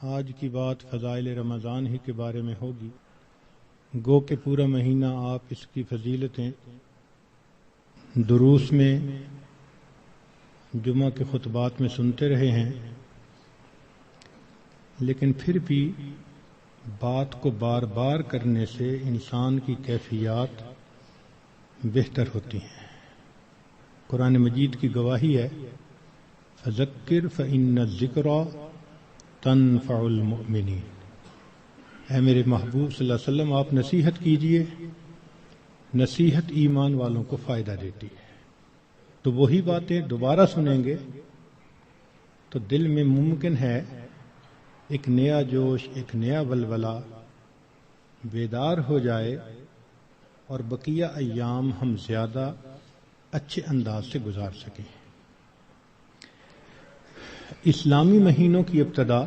آج کی بات فضائل رمضان ہی کے بارے میں ہوگی، گو کہ پورا مہینہ آپ اس کی فضیلتیں دروس میں، جمعہ کے خطبات میں سنتے رہے ہیں، لیکن پھر بھی بات کو بار بار کرنے سے انسان کی کیفیات بہتر ہوتی ہیں۔ قرآن مجید کی گواہی ہے، فذکر فإن الذکریٰ تنفع المؤمنین۔ اے میرے محبوب صلی اللہ علیہ وسلم، آپ نصیحت کیجئے، نصیحت ایمان والوں کو فائدہ دیتی ہے۔ تو وہی باتیں دوبارہ سنیں گے تو دل میں ممکن ہے ایک نیا جوش، ایک نیا ولولہ بیدار ہو جائے اور بقیہ ایام ہم زیادہ اچھے انداز سے گزار سکیں۔ اسلامی مہینوں کی ابتدا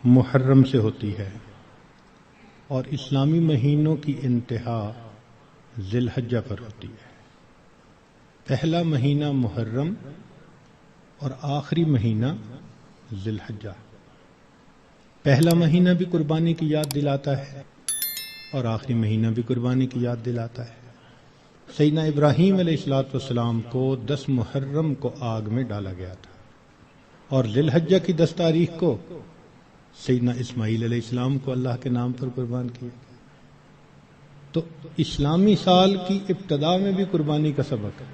محرم سے ہوتی ہے اور اسلامی مہینوں کی انتہا ذی الحجہ پر ہوتی ہے۔ پہلا مہینہ محرم اور آخری مہینہ ذی الحجہ۔ پہلا مہینہ بھی قربانی کی یاد دلاتا ہے اور آخری مہینہ بھی قربانی کی یاد دلاتا ہے۔ سیدنا ابراہیم علیہ السلام کو 10 محرم کو آگ میں ڈالا گیا تھا اور ذی الحجہ کی 10 تاریخ کو سیدنا اسماعیل علیہ السلام کو اللہ کے نام پر قربان کیا۔ تو اسلامی سال کی ابتدا میں بھی قربانی کا سبق ہے،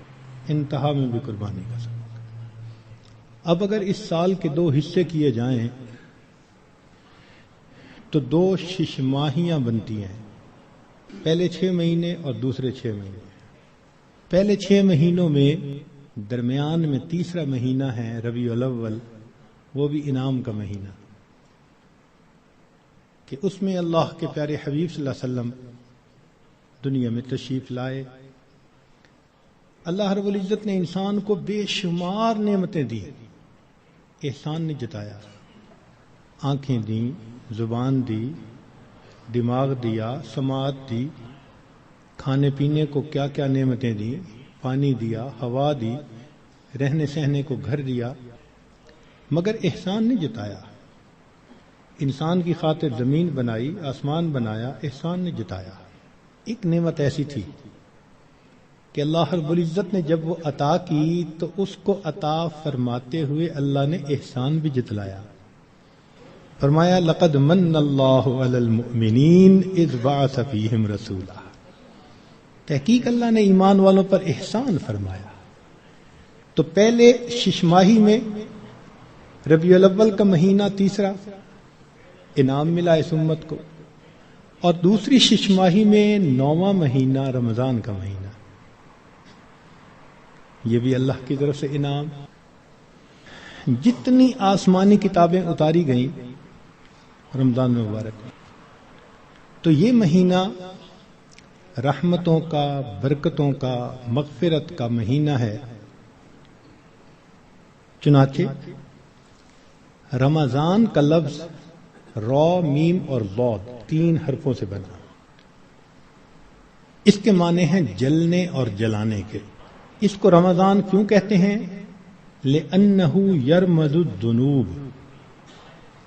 انتہا میں بھی قربانی کا سبق ہے۔ اب اگر اس سال کے 2 حصے کیے جائیں تو 2 ششماہیاں بنتی ہیں، پہلے 6 مہینے اور دوسرے 6 مہینے۔ پہلے 6 مہینوں میں درمیان میں تیسرا مہینہ ہے ربیع الاول، وہ بھی انعام کا مہینہ، کہ اس میں اللہ کے پیارے حبیب صلی اللہ علیہ وسلم دنیا میں تشریف لائے۔ اللہ رب العزت نے انسان کو بے شمار نعمتیں دی، احسان نے جتایا، آنکھیں دیں، زبان دی، دماغ دیا، سماعت دی، کھانے پینے کو کیا کیا نعمتیں دی، پانی دیا، ہوا دی، رہنے سہنے کو گھر دیا، مگر احسان نہیں جتایا۔ انسان کی خاطر زمین بنائی، آسمان بنایا، احسان نے جتایا۔ ایک نعمت ایسی تھی کہ اللہ رب العزت نے جب وہ عطا کی تو اس کو عطا فرماتے ہوئے اللہ نے احسان بھی جتلایا۔ فرمایا لقد من اللہ علی المؤمنین اذ بعث فیہم رسولا۔ تحقیق اللہ نے ایمان والوں پر احسان فرمایا۔ تو پہلے ششماہی میں ربیع الاول کا مہینہ تیسرا انعام ملا اس امت کو، اور دوسری ششماہی میں 9واں مہینہ رمضان کا مہینہ، یہ بھی اللہ کی طرف سے انعام۔ جتنی آسمانی کتابیں اتاری گئیں رمضان مبارک میں، تو یہ مہینہ رحمتوں کا، برکتوں کا، مغفرت کا مہینہ ہے۔ چنانچہ رمضان کا لفظ را، میم اور ضاد 3 حرفوں سے بنا۔ اس کے معنی ہیں جلنے اور جلانے کے۔ اس کو رمضان کیوں کہتے ہیں؟ لِأَنَّهُ يَرْمَزُ الذُّنُوبَ،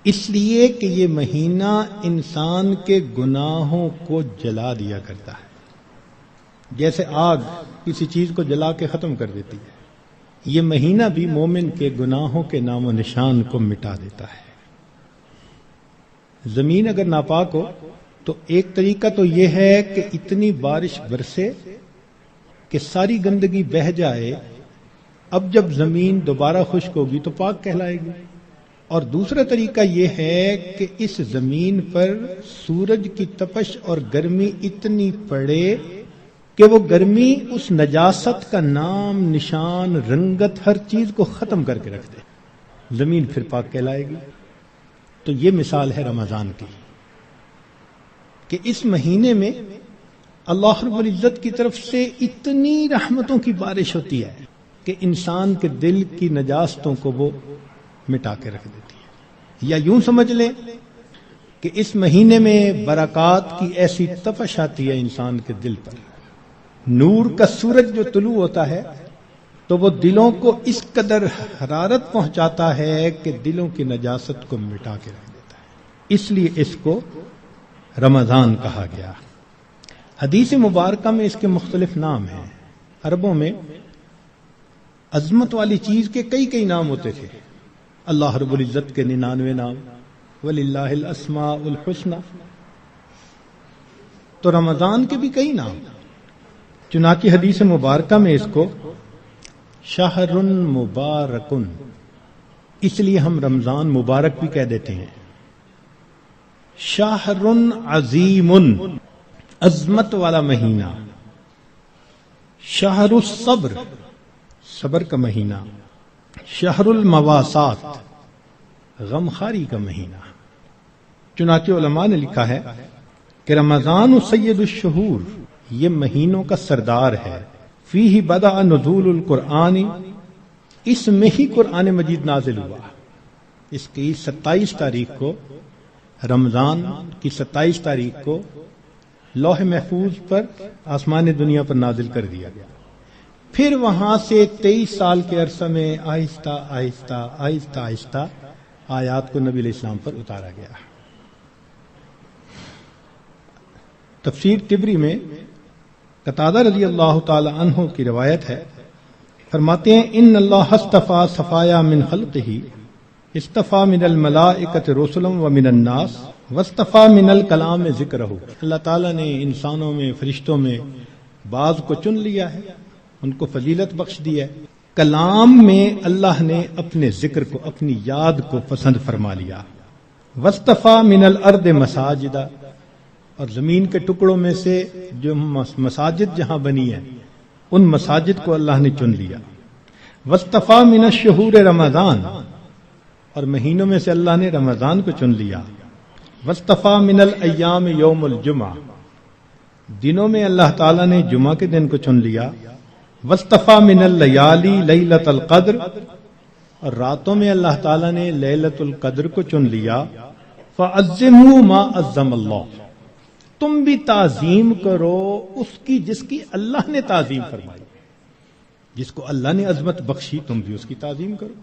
اس لیے کہ یہ مہینہ انسان کے گناہوں کو جلا دیا کرتا ہے، جیسے آگ کسی چیز کو جلا کے ختم کر دیتی ہے، یہ مہینہ بھی مومن کے گناہوں کے نام و نشان کو مٹا دیتا ہے۔ زمین اگر ناپاک ہو تو ایک طریقہ تو یہ ہے کہ اتنی بارش برسے کہ ساری گندگی بہہ جائے، اب جب زمین دوبارہ خشک ہوگی تو پاک کہلائے گی۔ اور دوسرا طریقہ یہ ہے کہ اس زمین پر سورج کی تپش اور گرمی اتنی پڑے کہ وہ گرمی اس نجاست کا نام، نشان، رنگت، ہر چیز کو ختم کر کے رکھ دے، زمین پھر پاک کہلائے گی۔ تو یہ مثال ہے رمضان کی، کہ اس مہینے میں اللہ رب العزت کی طرف سے اتنی رحمتوں کی بارش ہوتی ہے کہ انسان کے دل کی نجاستوں کو وہ مٹا کے رکھ دیتی ہے۔ یا یوں سمجھ لیں کہ اس مہینے میں برکات کی ایسی تپش آتی ہے انسان کے دل پر. نور کا سورج جو طلوع ہوتا ہے تو وہ دلوں کو اس قدر حرارت پہنچاتا ہے کہ دلوں کی نجاست کو مٹا کے رکھ دیتا ہے. اس لیے اس کو رمضان کہا گیا. حدیث مبارکہ میں اس کے مختلف نام ہیں. عربوں میں عظمت والی چیز کے کئی نام ہوتے تھے. اللہ رب العزت کے 99 نام، وَلِلَّهِ الْأَسْمَاءُ الْحُسْنَى. تو رمضان کے بھی کئی نام. چنانچہ حدیث مبارکہ میں اس کو شہر مبارکن، اس لیے ہم رمضان مبارک بھی کہہ دیتے ہیں. شہر عظیم، عظمت والا مہینہ. شہر الصبر، صبر کا مہینہ. شہر المواسات، غمخاری کا مہینہ. چنانچہ علماء نے لکھا ہے کہ رمضان سید الشہور، یہ مہینوں کا سردار ہے. فیہ بدأ نزول القرآن، اس میں ہی قرآن مجید نازل ہوا. اس کی 27 تاریخ کو، رمضان کی 27 تاریخ کو لوح محفوظ پر آسمان دنیا پر نازل کر دیا گیا. پھر وہاں سے 23 سال کے عرصہ میں آہستہ آہستہ آیات کو نبی علیہ السلام پر اتارا گیا. تفسیر طبری میں قتادہ رضی اللہ تعالی عنہ کی روایت ہے، فرماتے ہیں ان اللہ اصطفى صفایا من خلقہ، اصطفى من الملائکۃ رسلا ومن الناس واصطفى من الکلام ذکرہ. اللہ تعالیٰ نے انسانوں میں، فرشتوں میں بعض کو چن لیا ہے، ان کو فضیلت بخش دی ہے. کلام میں اللہ نے اپنے ذکر کو، اپنی یاد کو پسند فرما لیا. واصطفى من الارض مساجدا، اور زمین کے ٹکڑوں میں سے جو مساجد جہاں بنی ہیں ان مساجد کو اللہ نے چن لیا. واصطفى من الشہور رمضان، اور مہینوں میں سے اللہ نے رمضان کو چن لیا. واصطفى من الایام یوم الجمعہ، دنوں میں اللہ تعالیٰ نے جمعہ کے دن کو چن لیا. واصطفى من اللیالی لیلۃ القدر، اور راتوں میں اللہ تعالیٰ نے لیلۃ القدر کو چن لیا. فعظموا ما عظم اللہ، تم بھی تعظیم کرو اس کی جس کی اللہ نے تعظیم فرمائی. جس کو اللہ نے عظمت بخشی تم بھی اس کی تعظیم کرو.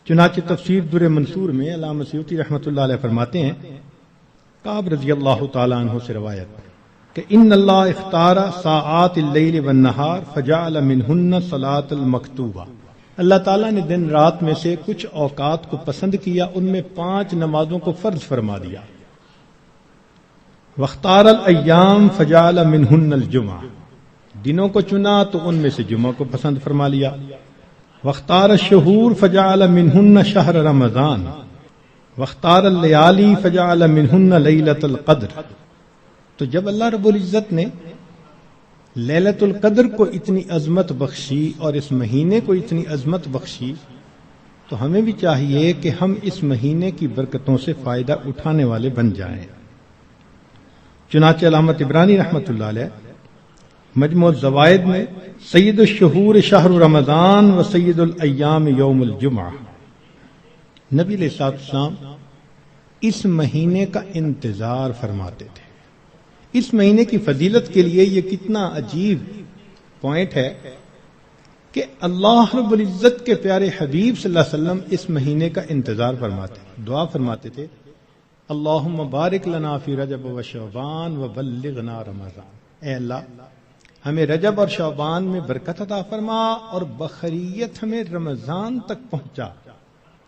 چنانچہ تفسیر در منصور میں علامہ سیوطی رحمۃ اللہ علیہ فرماتے ہیں، کعب رضی اللہ تعالی عنہ سے روایت کہ ان اللہ اختار ساعات اللیل والنہار فجعل منہن صلاۃ المکتوبہ. اللہ تعالیٰ نے دن رات میں سے کچھ اوقات کو پسند کیا، ان میں 5 نمازوں کو فرض فرما دیا. واختار الایام فجعل منہن الجمعہ، دنوں کو چنا تو ان میں سے جمعہ کو پسند فرما لیا. واختار الشہور فجعل منہن شہر رمضان، واختار اللیالی فجعل منہن لیلۃ القدر. تو جب اللہ رب العزت نے لیلۃ القدر کو اتنی عظمت بخشی اور اس مہینے کو اتنی عظمت بخشی تو ہمیں بھی چاہیے کہ ہم اس مہینے کی برکتوں سے فائدہ اٹھانے والے بن جائیں. چنانچہ علامہ طبرانی رحمۃ اللہ علیہ مجموع الزوائد میں سید الشہور شہر رمضان و سید الایام یوم الجمعہ، نبی علیہ السلام اس مہینے کا انتظار فرماتے تھے. اس مہینے کی فضیلت کے لیے یہ کتنا عجیب پوائنٹ ہے کہ اللہ رب العزت کے پیارے حبیب صلی اللہ علیہ وسلم اس مہینے کا انتظار فرماتے، دعا فرماتے تھے، اللہم بارک لنا فی رجب و شعبان و بلغنا رمضان. اے اللہ ہمیں رجب اور شعبان میں برکت عطا فرما اور بخیریت ہمیں رمضان تک پہنچا.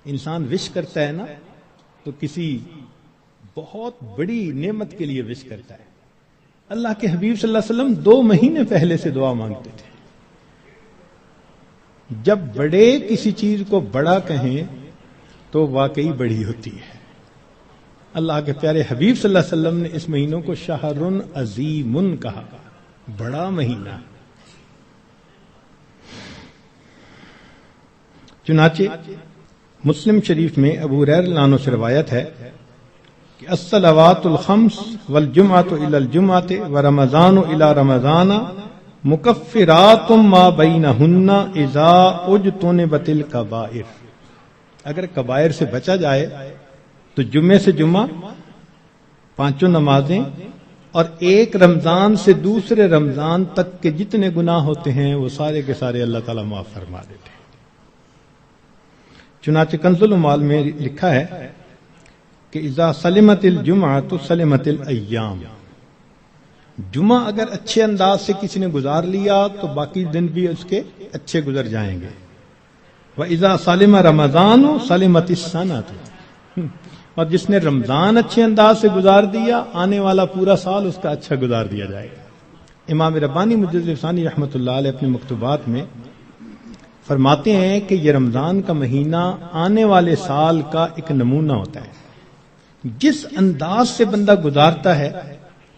انسان وش کرتا ہے نا تو کسی بہت بڑی نعمت کے لیے وش کرتا ہے. اللہ کے حبیب صلی اللہ علیہ وسلم 2 مہینے پہلے سے دعا مانگتے تھے. جب بڑے کسی چیز کو بڑا کہیں تو واقعی بڑی ہوتی ہے. اللہ کے پیارے حبیب صلی اللہ علیہ وسلم نے اس مہینوں کو شہر عظیم کہا، بڑا مہینہ. چنانچہ مسلم شریف میں ابو ہریرہ رضی اللہ عنہ سے روایت ہے کہ الصلوات الخمس والجمعۃ الی الجمعۃ ورمضان الی رمضان مکفرات ما بینہن اذا اجتنبت الکبائر. اگر کبائر سے بچا جائے تو جمعے سے جمعہ 5 نمازیں اور ایک رمضان سے دوسرے رمضان تک کے جتنے گناہ ہوتے ہیں وہ سارے کے سارے اللہ تعالیٰ معاف فرما دیتے ہیں۔ چنانچہ کنز العمال میں لکھا ہے کہ اذا سلمت الجمعۃ سلمت الایام، جمعہ اگر اچھے انداز سے کسی نے گزار لیا تو باقی دن بھی اس کے اچھے گزر جائیں گے۔ وَإِذَا سَلِمَ رَمَضَانُ سَلِمَتِ السَّنَةُ، اور جس نے رمضان اچھے انداز سے گزار دیا آنے والا پورا سال اس کا اچھا گزار دیا جائے گا۔ امام ربانی مجدد ثانی رحمۃ اللہ علیہ اپنے مکتوبات میں فرماتے ہیں کہ یہ رمضان کا مہینہ آنے والے سال کا ایک نمونہ ہوتا ہے۔ جس انداز سے بندہ گزارتا ہے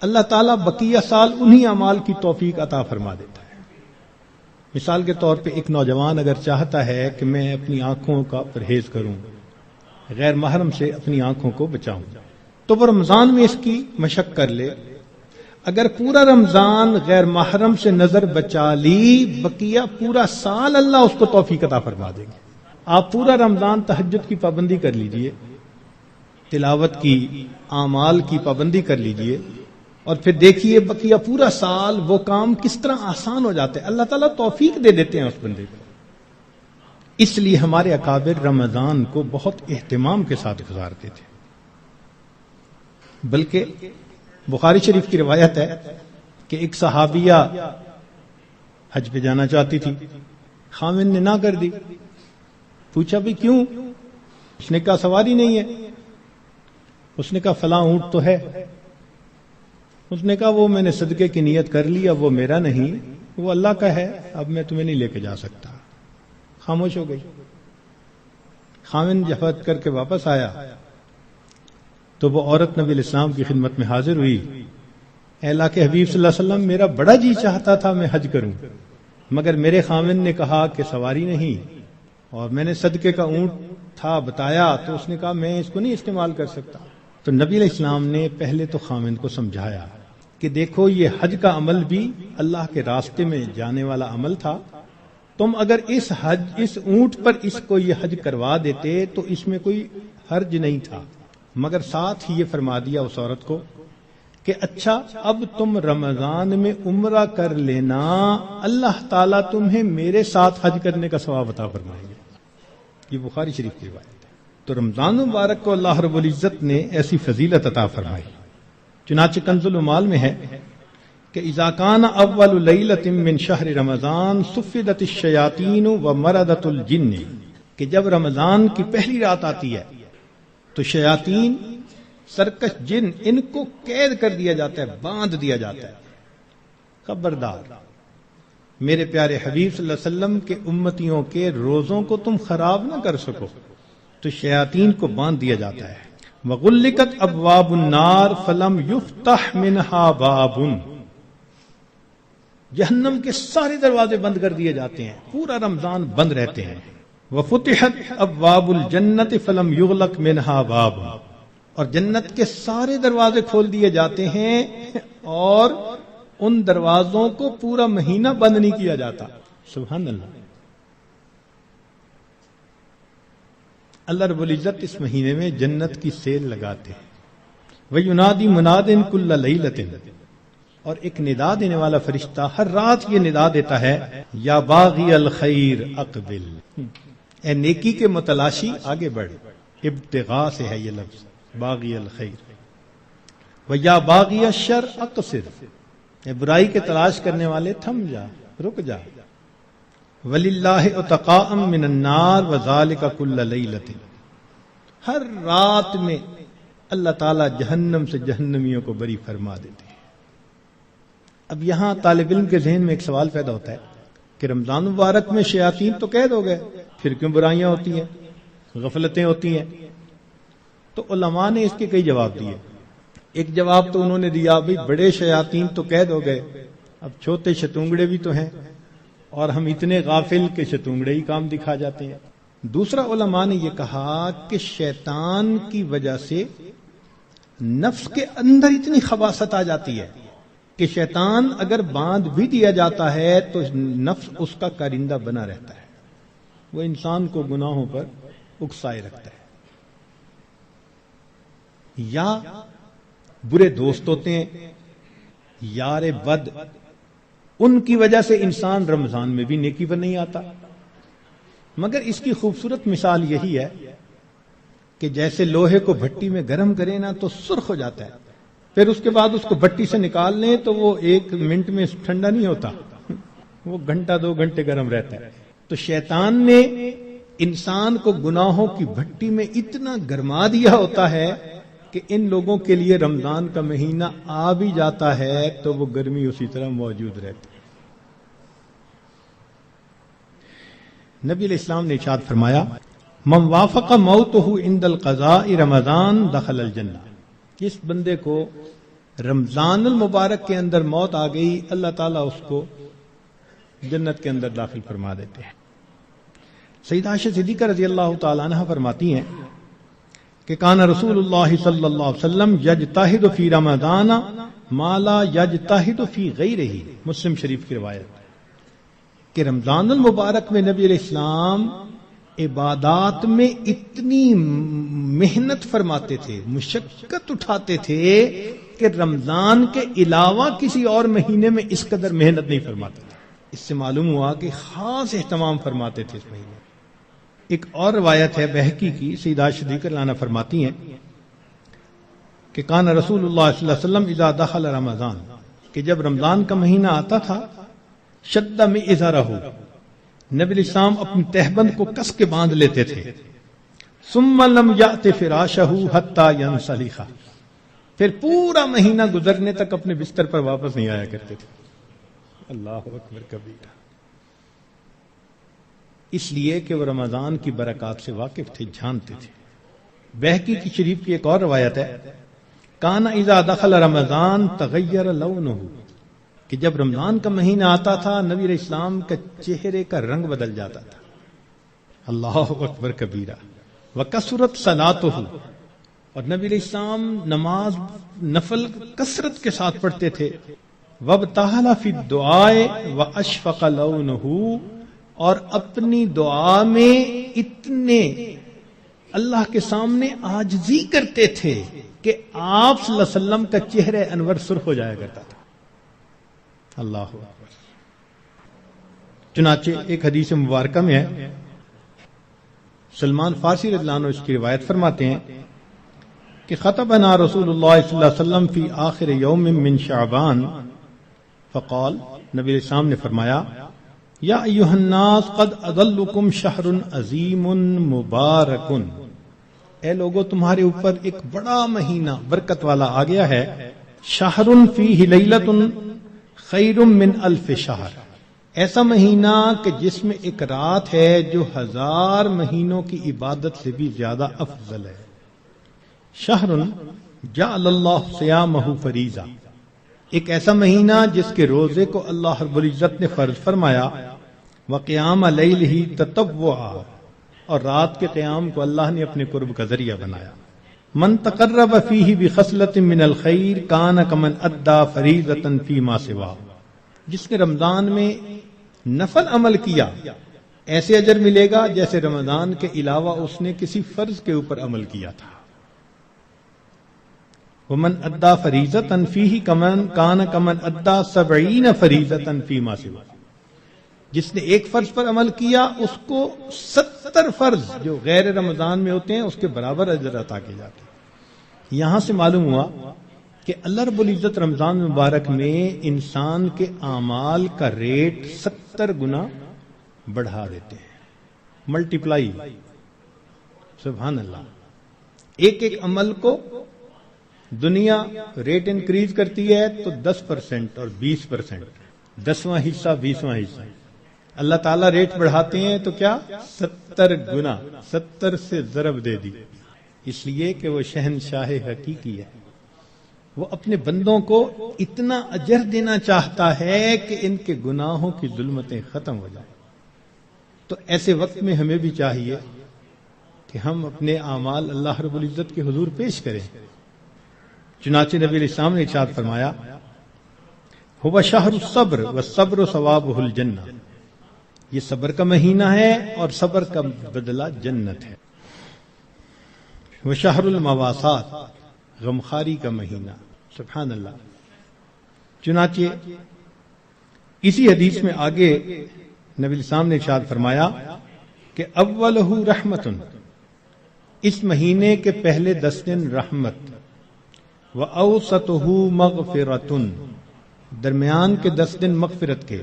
اللہ تعالیٰ بقیہ سال انہی اعمال کی توفیق عطا فرما دیتا ہے۔ مثال کے طور پہ ایک نوجوان اگر چاہتا ہے کہ میں اپنی آنکھوں کا پرہیز کروں، غیر محرم سے اپنی آنکھوں کو بچاؤں، تو وہ رمضان میں اس کی مشق کر لے۔ اگر پورا رمضان غیر محرم سے نظر بچا لی، بقیہ پورا سال اللہ اس کو توفیق عطا فرما دے گا۔ آپ پورا رمضان تہجد کی پابندی کر لیجئے، تلاوت کی، اعمال کی پابندی کر لیجئے، اور پھر دیکھیے بقیہ پورا سال وہ کام کس طرح آسان ہو جاتے ہیں، اللہ تعالیٰ توفیق دے دیتے ہیں اس بندے کو۔ اس لیے ہمارے اکابر رمضان کو بہت اہتمام کے ساتھ گزارتے تھے۔ بلکہ بخاری شریف کی روایت ہے کہ ایک صحابیہ حج پہ جانا چاہتی تھی، خاوند نے نہ کر دی۔ پوچھا بھی کیوں؟ اس نے کہا سواری نہیں ہے۔ اس نے کہا فلاں اونٹ تو ہے۔ اس نے کہا وہ میں نے صدقے کی نیت کر لی، اب وہ میرا نہیں، وہ اللہ کا ہے، اب میں تمہیں نہیں لے کے جا سکتا۔ خاموش ہو گئی۔ خاوند جب حج کر کے واپس آیا تو وہ عورت نبی علیہ السلام کی خدمت میں حاضر ہوئی۔ اے اللہ کے حبیب صلی اللہ علیہ وسلم، میرا بڑا جی چاہتا تھا میں حج کروں، مگر میرے خاوند نے کہا کہ سواری نہیں، اور میں نے صدقے کا اونٹ تھا بتایا تو اس نے کہا میں اس کو نہیں استعمال کر سکتا۔ تو نبی علیہ السلام نے پہلے تو خاوند کو سمجھایا کہ دیکھو یہ حج کا عمل بھی اللہ کے راستے میں جانے والا عمل تھا، تم اگر اس اونٹ پر اس کو یہ حج کروا دیتے تو اس میں کوئی حرج نہیں تھا، مگر ساتھ ہی یہ فرما دیا اس عورت کو کہ اچھا اب تم رمضان میں عمرہ کر لینا، اللہ تعالیٰ تمہیں میرے ساتھ حج کرنے کا ثواب عطا فرمائیں گے۔ یہ بخاری شریف کی روایت ہے۔ تو رمضان مبارک کو اللہ رب العزت نے ایسی فضیلت عطا فرمائی۔ چنانچہ کنز العمال میں ہے کہ اذا کان اول لیلۃ من شہر رمضان صفدت الشیاطین ومردت الجن، کہ جب رمضان کی پہلی رات آتی ہے تو شیاطین، سرکش جن، ان کو قید کر دیا جاتا ہے، باندھ دیا جاتا ہے۔ خبردار، میرے پیارے حبیب صلی اللہ علیہ وسلم کے امتیوں کے روزوں کو تم خراب نہ کر سکو، تو شیاطین کو باندھ دیا جاتا ہے۔ وغلقت ابواب النار فلم یفتح منہا باب، جہنم کے سارے دروازے بند کر دیے جاتے ہیں، پورا رمضان بند رہتے ہیں۔ وفتحت ابواب الجنت فلم یغلق منہا باب، اور جنت کے سارے دروازے کھول دیے جاتے ہیں اور ان دروازوں کو پورا مہینہ بند نہیں کیا جاتا۔ سبحان اللہ۔ اللہ رب العزت اس مہینے میں جنت کی سیل لگاتے ہیں۔ وَيُنَادِي مُنَادٍ كُلَّ لَيْلَةٍ، اور ایک ندا دینے والا فرشتہ ہر رات یہ ندا دیتا ہے، یا باغی الخیر اقبل، اے نیکی کے متلاشی آگے بڑھ۔ ابتغاء سے ہے یہ لفظ، باغی الخیر۔ وَيَا بَاغِيَ الشَّرِّ اقصر، اے برائی کے تلاش کرنے والے تھم جا، رک جا۔ وَلِلَّهِ عُتَقَاءً مِّنَ النَّارِ وَذَلِكَ كُلَّ لَيْلَةٍ، ہر رات میں اللہ تعالیٰ جہنم سے جہنمیوں کو بری فرما دیتے ہیں۔ اب یہاں طالب علم کے ذہن میں ایک سوال پیدا ہوتا ہے کہ رمضان مبارک میں شیاطین تو قید ہو گئے، پھر کیوں برائیاں ہوتی ہیں، غفلتیں ہوتی ہیں؟ تو علماء نے اس کے کئی جواب دیے۔ ایک جواب تو انہوں نے دیا بھئی بڑے شیاطین تو قید ہو گئے، اب چھوٹے شتونگڑے بھی تو ہیں، اور ہم اتنے غافل کہ شتونگڑے ہی کام دکھا جاتے ہیں۔ دوسرا علماء نے یہ کہا کہ شیطان کی وجہ سے نفس کے اندر اتنی خباثت آ جاتی ہے کہ شیطان اگر باندھ بھی دیا جاتا ہے تو نفس اس کا کارندہ بنا رہتا ہے، وہ انسان کو گناہوں پر اکسائے رکھتا ہے۔ یا برے دوست ہوتے ہیں، یار بد، ان کی وجہ سے انسان رمضان میں بھی نیکی پر نہیں آتا۔ مگر اس کی خوبصورت مثال یہی ہے کہ جیسے لوہے کو بھٹی میں گرم کریں نا تو سرخ ہو جاتا ہے، پھر اس کے بعد اس کو بھٹی سے نکال لیں تو وہ 1 منٹ میں ٹھنڈا نہیں ہوتا، وہ گھنٹہ 2 گھنٹے گرم رہتا ہے۔ تو شیطان نے انسان کو گناہوں کی بھٹی میں اتنا گرما دیا ہوتا ہے کہ ان لوگوں کے لیے رمضان کا مہینہ آ بھی جاتا ہے تو وہ گرمی اسی طرح موجود رہتی ہے۔ نبی علیہ السلام نے ارشاد فرمایا، من وافق موتہ عند القضاء رمضان دخل الجنہ، جس بندے کو رمضان المبارک کے اندر موت آ گئی اللہ تعالیٰ اس کو جنت کے اندر داخل فرما دیتے ہیں۔ سیدہ عائشہ صدیقہ رضی اللہ تعالیٰ عنہ فرماتی ہیں کہ کان رسول اللہ صلی اللہ علیہ وسلم یجتہد فی رمضان ما لا یجتہد فی غیرہ، مسلم شریف کی روایت کہ رمضان المبارک میں نبی علیہ السلام عبادات میں اتنی محنت فرماتے تھے، مشقت اٹھاتے تھے کہ رمضان کے علاوہ کسی اور مہینے میں اس قدر محنت نہیں فرماتے تھے۔ اس سے معلوم ہوا کہ خاص اہتمام فرماتے تھے اس مہینے۔ ایک اور روایت ہے بہقی کی، سیدہ عائشہ صدیقہ رضی اللہ عنہا فرماتی ہیں کہ کان رسول اللہ صلی اللہ علیہ وسلم اذا دخل رمضان، کہ جب رمضان کا مہینہ آتا تھا، شد میں ازارہ، نبی علیہ السلام اپنی تہبند کو کس کے باندھ لیتے تھے، ثم لم یأت فراشہ حتی ینسلخ، پھر پورا مہینہ گزرنے تک اپنے بستر پر واپس نہیں آیا کرتے تھے۔ اللہ اکبر کبیرہ، اس لیے کہ وہ رمضان کی برکات سے واقف تھے، جانتے تھے۔ بہقی کی شریف کی ایک اور روایت ہے، کان اذا دخل رمضان تغیر لونہ، کہ جب رمضان کا مہینہ آتا تھا نبی علیہ السلام کا چہرے کا رنگ بدل جاتا تھا۔ اللہ اکبر کبیرہ، وکثرت صلاتہ، اور نبی علیہ السلام نماز نفل کثرت کے ساتھ پڑھتے تھے۔ وابتہل فی الدعاء واشفق لونہ، اور اپنی دعا میں اتنے اللہ کے سامنے عاجزی کرتے تھے کہ آپ صلی اللہ علیہ وسلم کا چہرہ انور سرخ ہو جایا کرتا تھا۔ اللہ اکبر۔ چنانچہ ایک حدیث مبارکہ میں ہے، سلمان فارسی رضی اللہ عنہ اس کی روایت فرماتے ہیں کہ خطبنا رسول اللہ صلی اللہ علیہ وسلم فی آخر یوم من شعبان فقال، نبی علیہ السلام نے فرمایا، یا ایھا الناس قد اضلکم شہر عظیم مبارک، اے لوگو تمہارے اوپر ایک بڑا مہینہ برکت والا آ گیا ہے، شہر فیہ لیلۃ خیر من الف شہر، ایسا مہینہ کہ جس میں ایک رات ہے جو 1000 مہینوں کی عبادت سے بھی زیادہ افضل ہے۔ شہر جعل اللہ صیامہ فریضہ، ایک ایسا مہینہ جس کے روزے کو اللہ رب العزت نے فرض فرمایا، وقیام لیلہ تطوعا، اور رات کے قیام کو اللہ نے اپنے قرب کا ذریعہ بنایا۔ من تقرب فیہ بخصلۃ من الخیر کان کمن ادی فریضۃ فیما سوا، جس نے رمضان میں نفل عمل کیا ایسے اجر ملے گا جیسے رمضان کے علاوہ اس نے کسی فرض کے اوپر عمل کیا تھا۔ ومن ادی فریضۃ فیہ کان کمن ادی 70 فریضۃ فیما سوا، جس نے ایک فرض پر عمل کیا اس کو 70 فرض جو غیر رمضان میں ہوتے ہیں اس کے برابر اجر عطا کیے جاتے ہیں۔ یہاں سے معلوم ہوا کہ اللہ رب العزت رمضان مبارک میں انسان کے اعمال کا ریٹ 70 گنا بڑھا دیتے ہیں، ملٹیپلائی، سبحان اللہ۔ ایک ایک عمل کو دنیا ریٹ انکریز کرتی ہے تو 10% اور 20%، 10واں حصہ 20واں حصہ، اللہ تعالیٰ ریٹ بڑھاتے ہیں تو کیا 70 گنا، 70 سے ضرب دے دی، اس لیے کہ وہ شہنشاہ حقیقی ہے، وہ اپنے بندوں کو اتنا اجر دینا چاہتا ہے کہ ان کے گناہوں کی ظلمتیں ختم ہو جائیں۔ تو ایسے وقت میں ہمیں بھی چاہیے کہ ہم اپنے اعمال اللہ رب العزت کے حضور پیش کریں۔ چنانچہ نبی علیہ السلام نے ارشاد فرمایا، هو شہر الصبر والصبر ثوابہ الجنہ، یہ صبر کا مہینہ ہے اور صبر کا بدلہ جنت ہے۔ وہ شہر المواسات، غمخاری کا مہینہ، سبحان اللہ. چنانچہ اسی حدیث میں آگے نبی الاسلام نے ارشاد فرمایا کہ اولہ رحمتن، اس مہینے کے پہلے 10 دن رحمت، وَأَوْسَطُهُ مَغْفِرَةٌ، درمیان کے 10 دن مغفرت کے،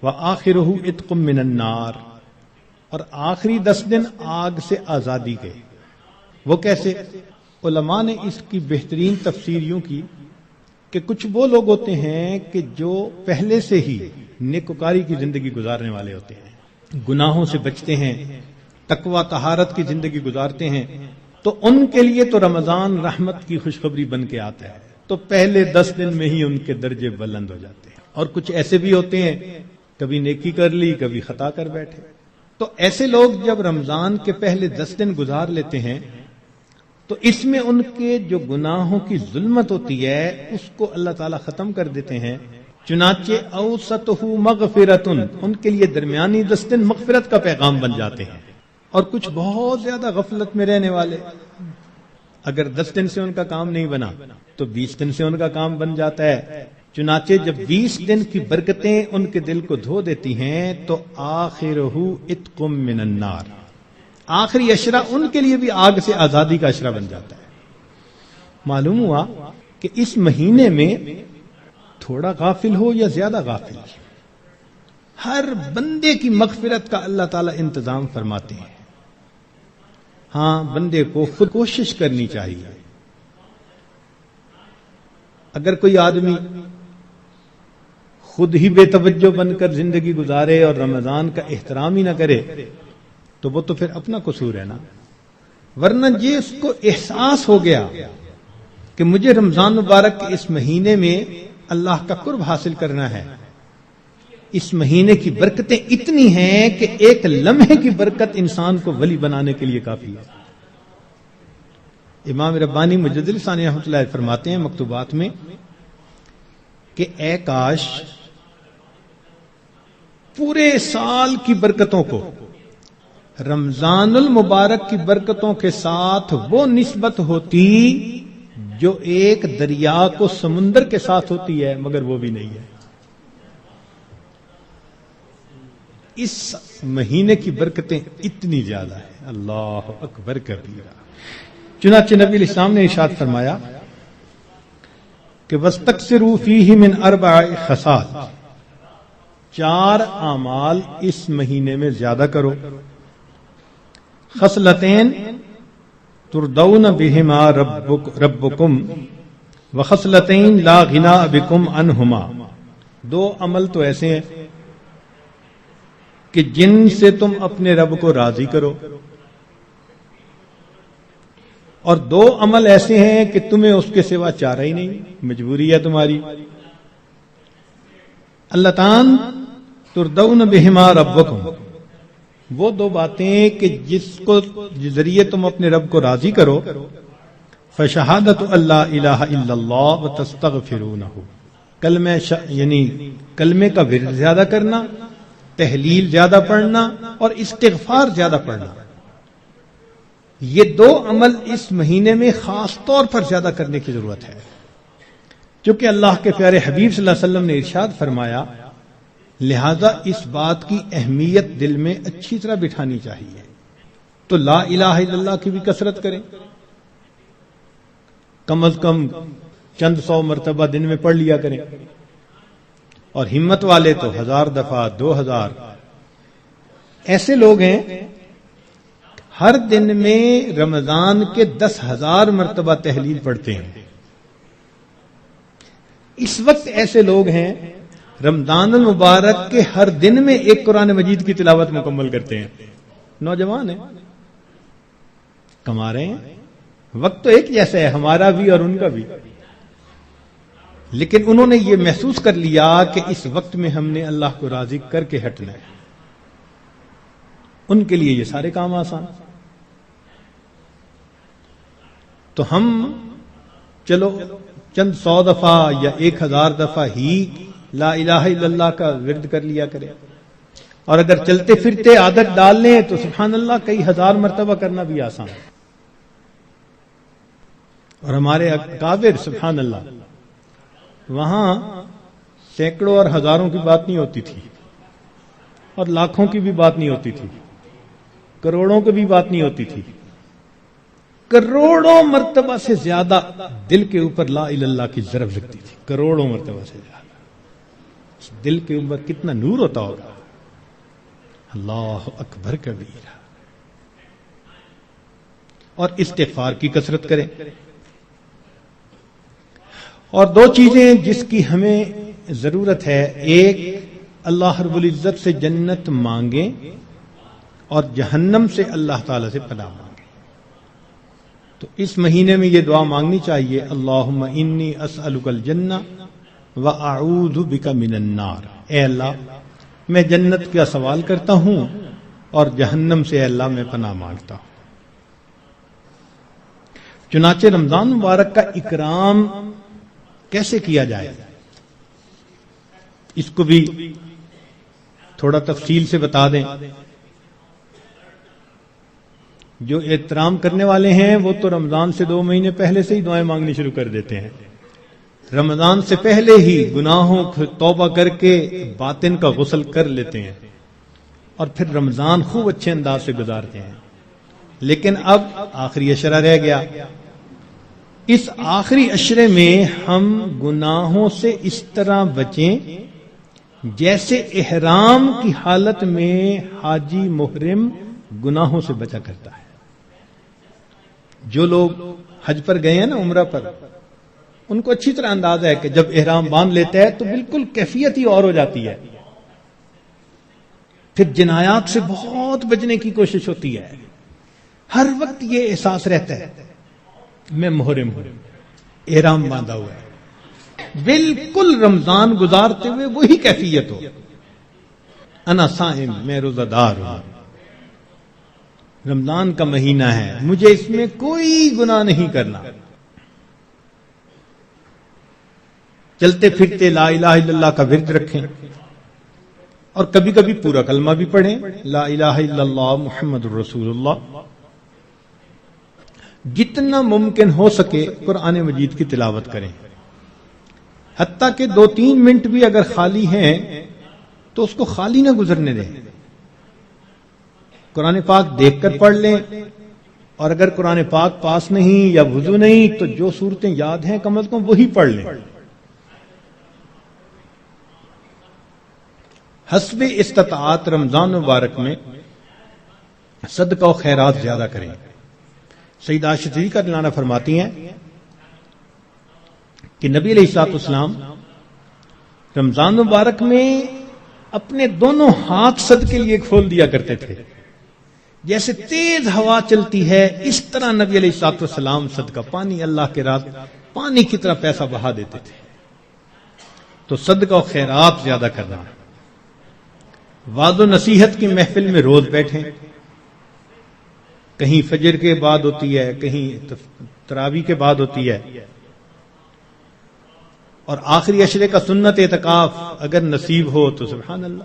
وَآخِرُهُ عِتْقٌ مِّنَ النَّارِ، اور آخری 10 دن آگ سے آزادی کے. وہ کیسے؟ علماء نے اس کی بہترین تفسیر یوں کی کہ کچھ وہ لوگ ہوتے ہیں کہ جو پہلے سے ہی نیکوکاری کی زندگی گزارنے والے ہوتے ہیں، گناہوں سے بچتے ہیں، تقوی طہارت کی زندگی گزارتے ہیں، تو ان کے لیے تو رمضان رحمت کی خوشخبری بن کے آتا ہے، تو پہلے 10 دن میں ہی ان کے درجے بلند ہو جاتے ہیں. اور کچھ ایسے بھی ہوتے ہیں کبھی نیکی کر لی کبھی خطا کر بیٹھے. تو ایسے لوگ جب رمضان کے پہلے 10 دن گزار لیتے ہیں تو اس میں ان کے جو گناہوں کی ظلمت ہوتی ہے اس کو اللہ تعالیٰ ختم کر دیتے ہیں. چنانچہ اوسطہ مغفرتن، ان کے لیے درمیانی 10 دن مغفرت کا پیغام بن جاتے ہیں. اور کچھ بہت زیادہ غفلت میں رہنے والے، اگر 10 دن سے ان کا کام نہیں بنا تو 20 دن سے ان کا کام بن جاتا ہے. چنانچہ جب 20 دن کی برکتیں ان کے دل کو دھو دیتی ہیں تو آخرہ عتق من النار، آخری عشرہ ان کے لیے بھی آگ سے آزادی کا عشرہ بن جاتا ہے. معلوم ہوا کہ اس مہینے میں تھوڑا غافل ہو یا زیادہ غافل، ہر بندے کی مغفرت کا اللہ تعالیٰ انتظام فرماتے ہیں. ہاں، بندے کو خود کوشش کرنی چاہیے. اگر کوئی آدمی خود ہی بے توجہ بن کر زندگی گزارے اور رمضان کا احترام ہی نہ کرے تو وہ تو پھر اپنا قصور ہے نا. ورنہ یہ اس کو احساس ہو گیا کہ مجھے رمضان مبارک کے اس مہینے میں اللہ کا قرب حاصل کرنا ہے، اس مہینے کی برکتیں اتنی ہیں کہ ایک لمحے کی برکت انسان کو ولی بنانے کے لیے کافی ہے. امام ربانی مجدد ثانی رحمۃ اللہ علیہ فرماتے ہیں مکتوبات میں کہ اے کاش پورے سال کی برکتوں کو رمضان المبارک کی برکتوں کے ساتھ وہ نسبت ہوتی جو ایک دریا کو سمندر کے ساتھ ہوتی ہے، مگر وہ بھی نہیں ہے. اس مہینے کی برکتیں اتنی زیادہ ہیں، اللہ اکبر کبیرہ. چنانچہ نبی علیہ السلام نے ارشاد فرمایا کہ وَاسْتَكْثِرُوا فِيهِ مِنْ 4 خصال، 4 اعمال اس مہینے میں زیادہ کرو. خصلتین تردون بہما ربکم وخصلتین لا غنا بکم عنہما، 2 عمل تو ایسے ہیں کہ جن سے تم اپنے رب کو راضی کرو، اور 2 عمل ایسے ہیں کہ تمہیں اس کے سوا چارہ ہی نہیں، مجبوری ہے تمہاری. اللہ تعالیٰ تردون بہما ربکم، وہ 2 باتیں کہ جس کو ذریعے تم اپنے رب کو راضی کرو. فشہادت اللہ الہ الا اللہ وتستغفرونہ، کلمہ یعنی کلمے کا ورد زیادہ کرنا، تحلیل زیادہ پڑھنا اور استغفار زیادہ پڑھنا. یہ 2 عمل اس مہینے میں خاص طور پر زیادہ کرنے کی ضرورت ہے، کیونکہ اللہ کے پیارے حبیب صلی اللہ علیہ وسلم نے ارشاد فرمایا، لہذا اس بات کی اہمیت دل میں اچھی طرح بٹھانی چاہیے. تو لا الہ الا اللہ کی بھی کثرت کریں، کم از کم چند 100 مرتبہ دن میں پڑھ لیا کریں، اور ہمت والے تو 1000 دفعہ 2000. ایسے لوگ ہیں ہر دن میں رمضان کے 10,000 مرتبہ تحلیل پڑھتے ہیں. اس وقت ایسے لوگ ہیں رمضان المبارک کے ہر دن میں ایک قرآن مجید کی تلاوت مکمل کرتے ہیں. نوجوان ہیں، کما رہے ہیں، وقت تو ایک جیسا ہے ہمارا بھی اور ان کا بھی، لیکن انہوں نے یہ محسوس کر لیا کہ اس وقت میں ہم نے اللہ کو راضی کر کے ہٹنا ہے. ان کے لیے یہ سارے کام آسان. تو ہم چلو چند 100 دفعہ یا 1000 دفعہ ہی لا الہ الا اللہ کا ورد کر لیا کرے، اور اگر چلتے پھرتے عادت ڈال لیں تو سبحان اللہ کئی 1000 مرتبہ کرنا بھی آسان ہے. اور ہمارے اکابر سبحان اللہ وہاں سینکڑوں اور ہزاروں کی بات نہیں ہوتی تھی اور لاکھوں کی بھی بات نہیں ہوتی تھی، کروڑوں کی بھی بات نہیں ہوتی تھی، کروڑوں مرتبہ سے زیادہ دل کے اوپر لا الہ الا اللہ کی ضرب لگتی تھی، کروڑوں مرتبہ سے زیادہ۔ دل کے اوپر کتنا نور ہوتا ہوگا، اللہ اکبر کبیرہ۔ اور استغفار کی کثرت کریں۔ اور دو چیزیں جس کی ہمیں ضرورت ہے، ایک اللہ رب العزت سے جنت مانگیں اور جہنم سے اللہ تعالی سے پناہ مانگیں۔ تو اس مہینے میں یہ دعا مانگنی چاہیے، اللہم انی اسألک الجنہ واعوذ بک من النار۔ اے اللہ میں جنت کا سوال کرتا ہوں اور جہنم سے اے اللہ میں پناہ مانگتا ہوں۔ چنانچہ رمضان مبارک کا اکرام کیسے کیا جائے اس کو بھی تھوڑا تفصیل سے بتا دیں۔ جو احترام کرنے والے ہیں وہ تو رمضان سے 2 مہینے پہلے سے ہی دعائیں مانگنی شروع کر دیتے ہیں، رمضان سے پہلے ہی گناہوں کو توبہ کر کے باطن کا غسل کر لیتے ہیں اور پھر رمضان خوب اچھے انداز سے گزارتے ہیں۔ لیکن اب آخری عشرہ رہ گیا، اس آخری عشرے میں ہم گناہوں سے اس طرح بچیں جیسے احرام کی حالت میں حاجی محرم گناہوں سے بچا کرتا ہے۔ جو لوگ حج پر گئے ہیں نا، عمرہ پر، ان کو اچھی طرح اندازہ ہے کہ جب احرام باندھ لیتا ہے تو بالکل کیفیت ہی اور ہو جاتی ہے، پھر جنایات سے بہت بچنے کی کوشش ہوتی ہے، ہر وقت یہ احساس رہتا ہے میں محرم ہوں، احرام باندھا ہوا ہے، بالکل رمضان گزارتے ہوئے وہی کیفیت ہو، انا صائم، میں روزہ دار ہوں، رمضان کا مہینہ ہے، مجھے اس میں کوئی گناہ نہیں کرنا۔ چلتے پھرتے لا الہ الا اللہ کا ورد رکھیں اور کبھی کبھی پورا کلمہ بھی پڑھیں، لا الہ الا اللہ محمد الرسول اللہ۔ جتنا ممکن ہو سکے قرآن مجید کی تلاوت کریں، حتیٰ کہ 2-3 منٹ بھی اگر خالی ہیں تو اس کو خالی نہ گزرنے دیں، قرآن پاک دیکھ کر پڑھ لیں، اور اگر قرآن پاک پاس نہیں یا وضو نہیں تو جو صورتیں یاد ہیں کم از کم وہی پڑھ لیں۔ حسب استطاعت رمضان مبارک میں صدقہ و خیرات زیادہ کریں۔ سیدہ عائشہ صدیقہ رضی اللہ عنہا فرماتی ہیں کہ نبی علیہ الصلوۃ والسلام رمضان مبارک میں اپنے دونوں ہاتھ صدقے کے لیے کھول دیا کرتے تھے، جیسے تیز ہوا چلتی ہے اس طرح نبی علیہ الصلوۃ والسلام صدقہ، پانی اللہ کے راہ پانی کی طرح پیسہ بہا دیتے تھے۔ تو صدقہ و خیرات زیادہ کرنا، وعظ و نصیحت کی محفل میں روز بیٹھیں، کہیں فجر کے بعد ہوتی ہے، کہیں تراویح کے بعد ہوتی ہے، اور آخری عشرے کا سنت اعتکاف اگر نصیب ہو تو سبحان اللہ۔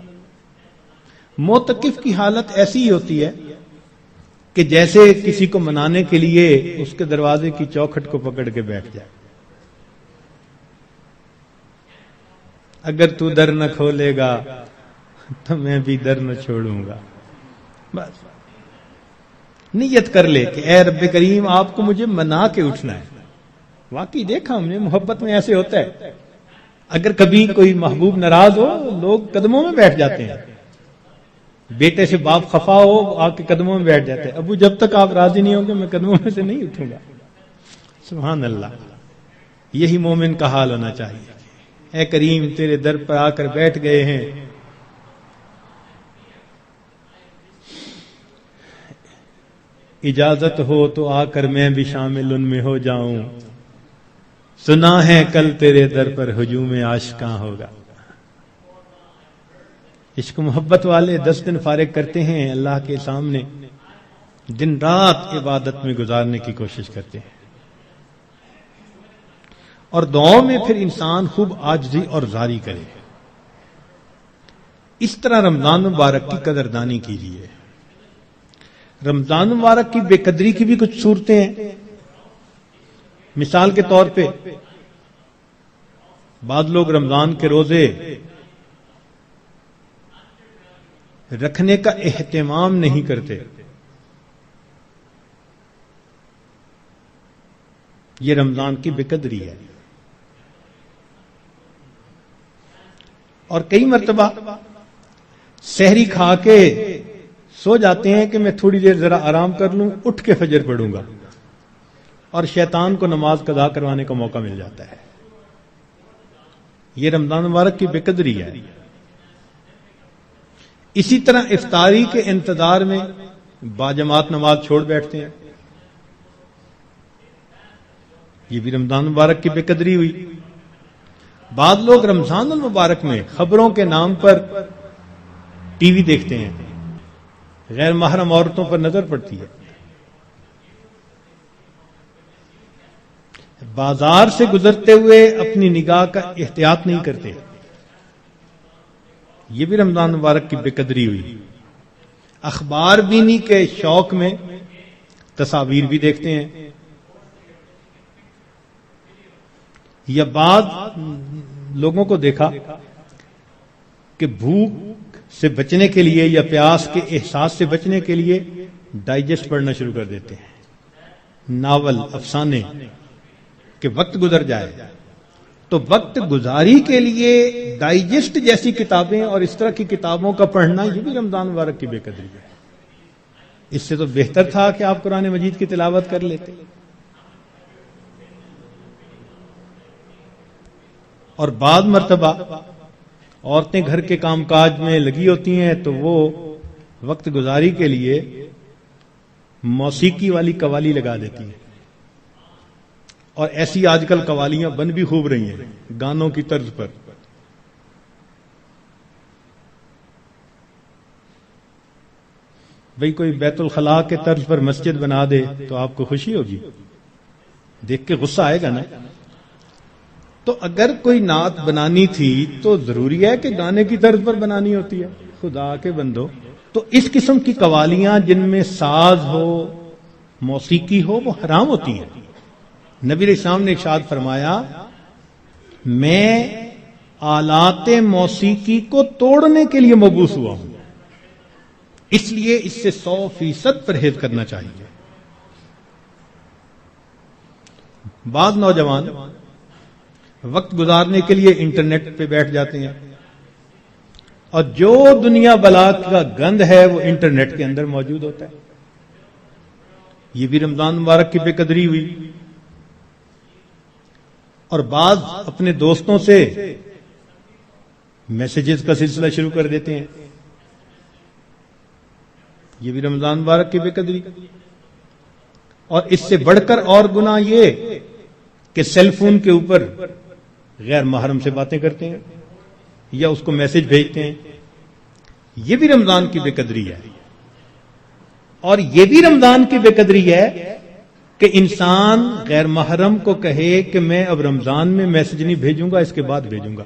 معتکف کی حالت ایسی ہی ہوتی ہے کہ جیسے کسی کو منانے کے لیے اس کے دروازے کی چوکھٹ کو پکڑ کے بیٹھ جائے، اگر تو در نہ کھولے گا تو میں بھی در نہ چھوڑوں گا۔ بس نیت کر لے کہ اے رب کریم آپ کو مجھے منا کے اٹھنا ہے۔ واقعی دیکھا ہم نے، محبت میں ایسے ہوتا ہے، اگر کبھی کوئی محبوب ناراض ہو لوگ قدموں میں بیٹھ جاتے ہیں، بیٹے سے باپ خفا ہو آ کے قدموں میں بیٹھ جاتے ہیں، ابو جب تک آپ راضی نہیں ہوں گے میں قدموں میں سے نہیں اٹھوں گا۔ سبحان اللہ، یہی مومن کا حال ہونا چاہیے۔ اے کریم تیرے در پر آ کر بیٹھ گئے ہیں، اجازت ہو تو آ کر میں بھی شامل ان میں ہو جاؤں، سنا ہے کل تیرے در پر ہجوم عاشقاں ہوگا۔ عشق محبت والے 10 دن فارغ کرتے ہیں اللہ کے سامنے، دن رات عبادت میں گزارنے کی کوشش کرتے ہیں، اور دعاؤں میں پھر انسان خوب عاجزی اور زاری کرے۔ اس طرح رمضان مبارک کی قدردانی کیجیے۔ رمضان مبارک کی بے قدری کی بھی کچھ صورتیں ہیں، مثال کے طور پہ بعض لوگ رمضان کے روزے رکھنے کا اہتمام نہیں کرتے. یہ رمضان کی بے قدری ہے. اور کئی مرتبہ سحری کھا کے سو جاتے ہیں کہ میں تھوڑی دیر ذرا آرام کر لوں, اٹھ کے فجر پڑھوں گا, اور شیطان کو نماز قضا کروانے کا موقع مل جاتا ہے. یہ رمضان مبارک کی بے قدری ہے. اسی طرح افطاری کے انتظار میں باجماعت نماز چھوڑ بیٹھتے ہیں. یہ بھی رمضان مبارک کی بے قدری ہوئی. بعض لوگ رمضان المبارک میں خبروں کے نام پر ٹی وی دیکھتے ہیں, غیر محرم عورتوں پر نظر پڑتی ہے. بازار سے گزرتے ہوئے اپنی نگاہ کا احتیاط نہیں کرتے. یہ بھی رمضان مبارک کی بے قدری ہوئی. اخبار بینی کے شوق میں تصاویر بھی دیکھتے ہیں. یا بعض لوگوں کو دیکھا کہ بھوک سے بچنے کے لیے یا پیاس کے احساس سے بچنے کے لیے ڈائجسٹ پڑھنا شروع کر دیتے ہیں, ناول, افسانے, کہ وقت گزر جائے. تو وقت گزاری کے لیے ڈائجسٹ جیسی کتابیں اور اس طرح کی کتابوں کا پڑھنا یہ بھی رمضان مبارک کی بے قدری ہے. اس سے تو بہتر تھا کہ آپ قرآن مجید کی تلاوت کر لیتے. اور بعض مرتبہ عورتیں گھر کے کام کاج میں لگی ہوتی ہیں تو وہ وقت گزاری کے لیے موسیقی والی قوالی لگا دیتی ہیں. اور ایسی آج کل قوالیاں بن بھی خوب رہی ہیں گانوں کی طرز پر. بھئی کوئی بیت الخلاء کے طرز پر مسجد بنا دے تو آپ کو خوشی ہوگی, دیکھ کے غصہ آئے گا نا. تو اگر کوئی نعت بنانی تھی تو ضروری ہے کہ گانے کی طرز پر بنانی ہوتی ہے. خدا کے بندو, تو اس قسم کی قوالیاں جن میں ساز ہو, موسیقی ہو, وہ حرام ہوتی ہیں. نبی علیہ السلام نے ارشاد فرمایا, میں آلات موسیقی کو توڑنے کے لیے مبعوث ہوا ہوں, اس لیے اس سے 100% پرہیز کرنا چاہیے. بعض نوجوان وقت گزارنے کے لیے انٹرنیٹ پہ بیٹھ جاتے ہیں, اور جو دنیا بلا کا گند ہے وہ انٹرنیٹ کے اندر موجود ہوتا ہے. یہ بھی رمضان مبارک کی بے قدری ہوئی. اور بعض اپنے دوستوں سے میسیجز کا سلسلہ شروع کر دیتے ہیں. یہ بھی رمضان مبارک کی بے قدری. اور اس سے بڑھ کر اور گناہ یہ کہ سیل فون کے اوپر غیر محرم سے باتیں کرتے ہیں یا اس کو میسج بھیجتے ہیں. یہ بھی رمضان کی بے قدری ہے. اور یہ بھی رمضان کی بے قدری ہے کہ انسان غیر محرم کو کہے کہ میں اب رمضان میں میسج نہیں بھیجوں گا, اس کے بعد بھیجوں گا.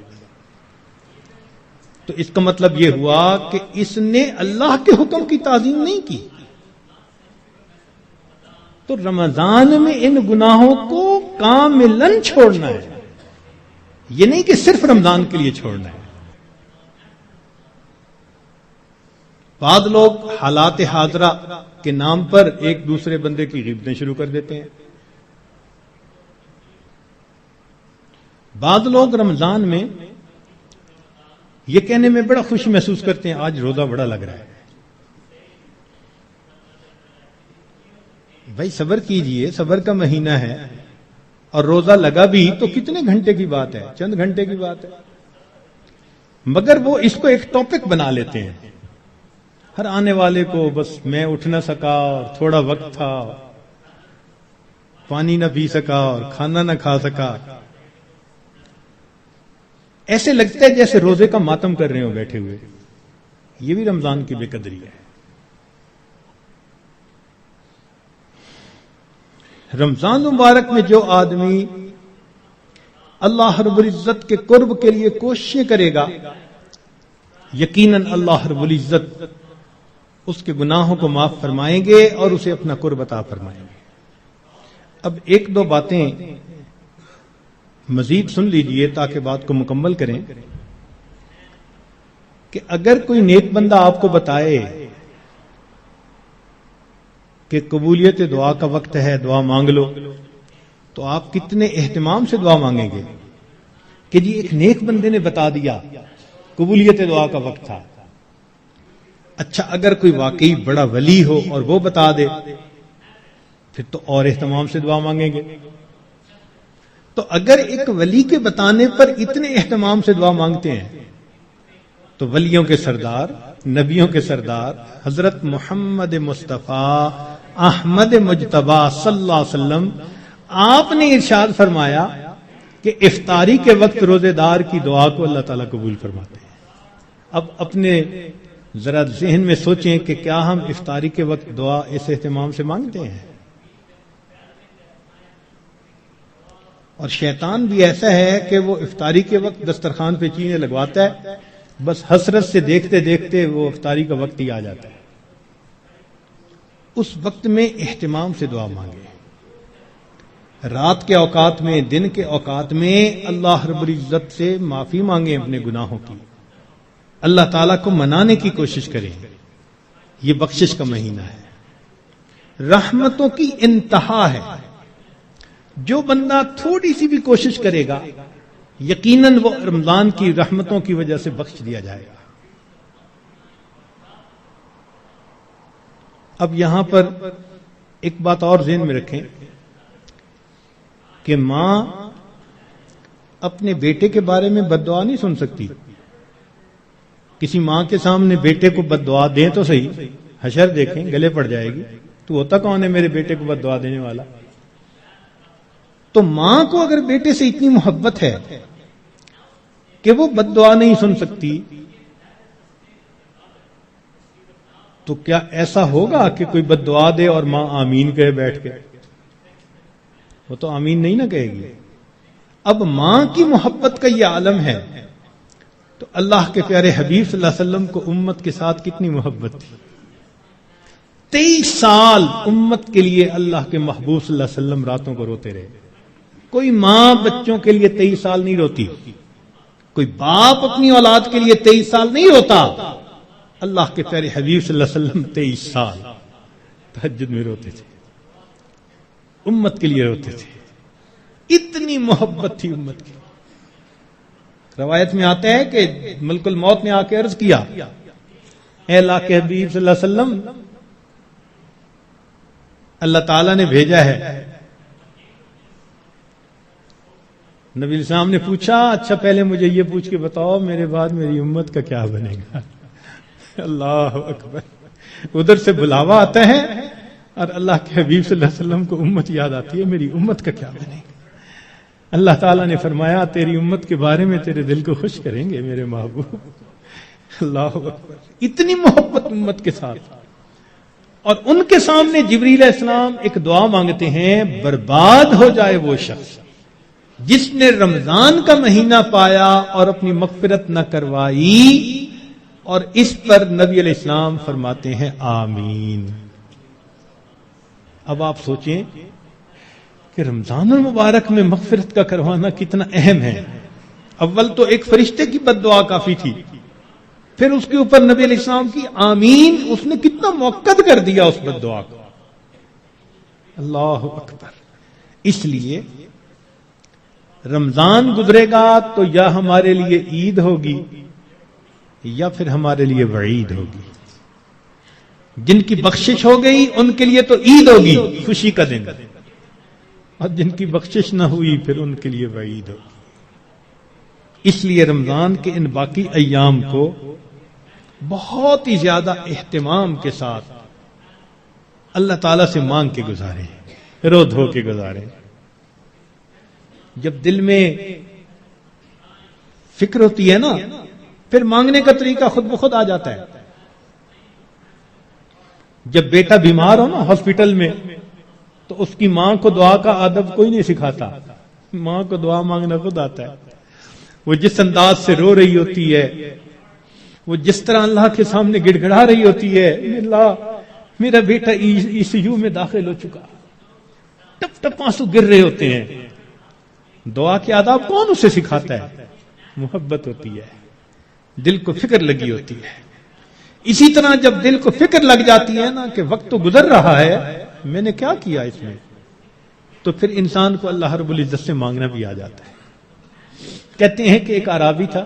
تو اس کا مطلب یہ ہوا کہ اس نے اللہ کے حکم کی تعظیم نہیں کی. تو رمضان میں ان گناہوں کو کاملاً چھوڑنا ہے, یہ نہیں کہ صرف رمضان کے لیے چھوڑنا ہے. بعض لوگ حالات حاضرہ کے نام پر ایک دوسرے بندے کی غیبتیں شروع کر دیتے ہیں. بعض لوگ رمضان میں یہ کہنے میں بڑا خوشی محسوس کرتے ہیں آج روزہ بڑا لگ رہا ہے. بھائی صبر کیجئے, صبر کا مہینہ ہے, اور روزہ لگا بھی تو کتنے گھنٹے کی بات ہے, چند گھنٹے کی بات ہے. مگر وہ اس کو ایک ٹاپک بنا لیتے ہیں. ہر آنے والے کو بس میں اٹھ نہ سکا اور تھوڑا وقت تھا, پانی نہ پی سکا اور کھانا نہ کھا سکا. ایسے لگتا ہے جیسے روزے کا ماتم کر رہے ہو بیٹھے ہوئے. یہ بھی رمضان کی بے قدری ہے. رمضان مبارک میں جو آدمی اللہ رب العزت کے قرب کے لیے کوششیں کرے گا, یقیناً اللہ رب العزت اس کے گناہوں کو معاف فرمائیں گے اور اسے اپنا قرب عطا فرمائیں گے. اب ایک دو باتیں مزید سن لیجئے تاکہ بات کو مکمل کریں کہ اگر کوئی نیک بندہ آپ کو بتائے کہ قبولیت دعا کا وقت ہے، دعا مانگ لو، تو آپ کتنے اہتمام سے دعا مانگیں گے کہ جی ایک نیک بندے نے بتا دیا قبولیت دعا کا وقت تھا۔ اچھا اگر کوئی واقعی بڑا ولی ہو اور وہ بتا دے پھر تو اور اہتمام سے دعا مانگیں گے۔ تو اگر ایک ولی کے بتانے پر اتنے اہتمام سے دعا مانگتے ہیں تو ولیوں کے سردار، نبیوں کے سردار حضرت محمد مصطفیٰ احمد مجتبی صلی اللہ علیہ وسلم، آپ نے ارشاد فرمایا کہ افطاری کے وقت روزے دار کی دعا کو اللہ تعالیٰ قبول فرماتے ہیں۔ اب اپنے ذرا ذہن میں سوچیں کہ کیا ہم افطاری کے وقت دعا اس اہتمام سے مانگتے ہیں؟ اور شیطان بھی ایسا ہے کہ وہ افطاری کے وقت دسترخوان پہ چیزیں لگواتا ہے، بس حسرت سے دیکھتے دیکھتے وہ افطاری کا وقت ہی آ جاتا ہے۔ اس وقت میں اہتمام سے دعا مانگیں، رات کے اوقات میں، دن کے اوقات میں اللہ رب العزت سے معافی مانگیں اپنے گناہوں کی، اللہ تعالیٰ کو منانے کی کوشش کریں۔ یہ بخشش کا مہینہ ہے، رحمتوں کی انتہا ہے۔ جو بندہ تھوڑی سی بھی کوشش کرے گا یقیناً وہ رمضان کی رحمتوں کی وجہ سے بخش دیا جائے گا۔ اب یہاں پر ایک بات اور ذہن میں رکھیں کہ ماں اپنے بیٹے کے بارے میں بد دعا نہیں سن سکتی۔ کسی ماں کے سامنے بیٹے کو بد دعا دیں تو صحیح، حشر دیکھیں گلے پڑ جائے گی، تو ہوتا کون ہے میرے بیٹے کو بد دعا دینے والا؟ تو ماں کو اگر بیٹے سے اتنی محبت ہے کہ وہ بد دعا نہیں سن سکتی، تو کیا ایسا ہوگا کہ کوئی بد دعا دے اور ماں آمین کہے بیٹھ کے؟ وہ تو آمین نہیں نہ کہے گی۔ اب ماں کی محبت کا یہ عالم ہے تو اللہ کے پیارے حبیب صلی اللہ علیہ وسلم کو امت کے ساتھ کتنی محبت تھی۔ 23 سال امت کے لیے اللہ کے محبوب صلی اللہ علیہ وسلم راتوں کو روتے رہے۔ کوئی ماں بچوں کے لیے 23 سال نہیں روتی، کوئی باپ اپنی اولاد کے لیے 23 سال نہیں روتا۔ اللہ کے پیارے حبیب صلی اللہ علیہ وسلم 23 سال تہجد میں روتے تھے، امت کے لیے روتے تھے، اتنی محبت تھی امت کی۔ روایت میں آتا ہے کہ ملک الموت نے آ کے عرض کیا، اے اللہ کے حبیب صلی اللہ علیہ وسلم، اللہ تعالیٰ نے بھیجا ہے۔ نبی السلام نے پوچھا، اچھا پہلے مجھے یہ پوچھ کے بتاؤ میرے بعد میری امت کا کیا بنے گا؟ اللہ اکبر، ادھر سے بلاوا آتا ہے اور اللہ کے حبیب صلی اللہ علیہ وسلم کو امت یاد آتی ہے، میری امت کا کیا بنے گا؟ اللہ تعالیٰ نے فرمایا تیری امت کے بارے میں تیرے دل کو خوش کریں گے میرے محبوب۔ اللہ اکبر، اتنی محبت امت کے ساتھ۔ اور ان کے سامنے جبریل علیہ السلام ایک دعا مانگتے ہیں، برباد ہو جائے وہ شخص جس نے رمضان کا مہینہ پایا اور اپنی مغفرت نہ کروائی، اور اس پر نبی علیہ السلام فرماتے ہیں آمین۔ اب آپ سوچیں کہ رمضان المبارک میں مغفرت کا کروانا کتنا اہم ہے۔ اول تو ایک فرشتے کی بد دعا کافی تھی، پھر اس کے اوپر نبی علیہ السلام کی آمین، اس نے کتنا موقت کر دیا اس بد دعا کو۔ اللہ اکبر۔ اس لیے رمضان گزرے گا تو یا ہمارے لیے عید ہوگی یا پھر ہمارے لیے وعید ہوگی۔ جن کی بخشش ہو گئی ان کے لیے تو عید ہوگی، خوشی کا دن، اور جن کی بخشش نہ ہوئی پھر ان کے لیے وعید ہوگی۔ اس لیے رمضان کے ان باقی ایام کو بہت ہی زیادہ اہتمام کے ساتھ اللہ تعالیٰ سے مانگ کے گزاریں، رو دھو کے گزاریں۔ جب دل میں فکر ہوتی ہے نا، پھر مانگنے کا طریقہ خود بخود آ جاتا ہے۔ جب بیٹا بیمار ہو نا ہاسپٹل میں، تو اس کی ماں کو دعا کا ادب کوئی نہیں سکھاتا، ماں کو دعا مانگنا خود آتا ہے۔ وہ جس انداز سے رو رہی ہوتی ہے، وہ جس طرح اللہ کے سامنے گڑ گڑا رہی ہوتی ہے، اللہ میرا بیٹا ای سی یو میں داخل ہو چکا، ٹپ ٹپ آنسو گر رہے ہوتے ہیں، دعا کے آداب کون اسے سکھاتا ہے؟ محبت ہوتی ہے، دل کو فکر لگی ہوتی ہے۔ اسی طرح جب دل کو فکر لگ جاتی ہے نا کہ وقت تو گزر رہا ہے، میں نے کیا کیا اس میں، تو پھر انسان کو اللہ رب العزت سے مانگنا بھی آ جاتا ہے۔ کہتے ہیں کہ ایک اعرابی تھا،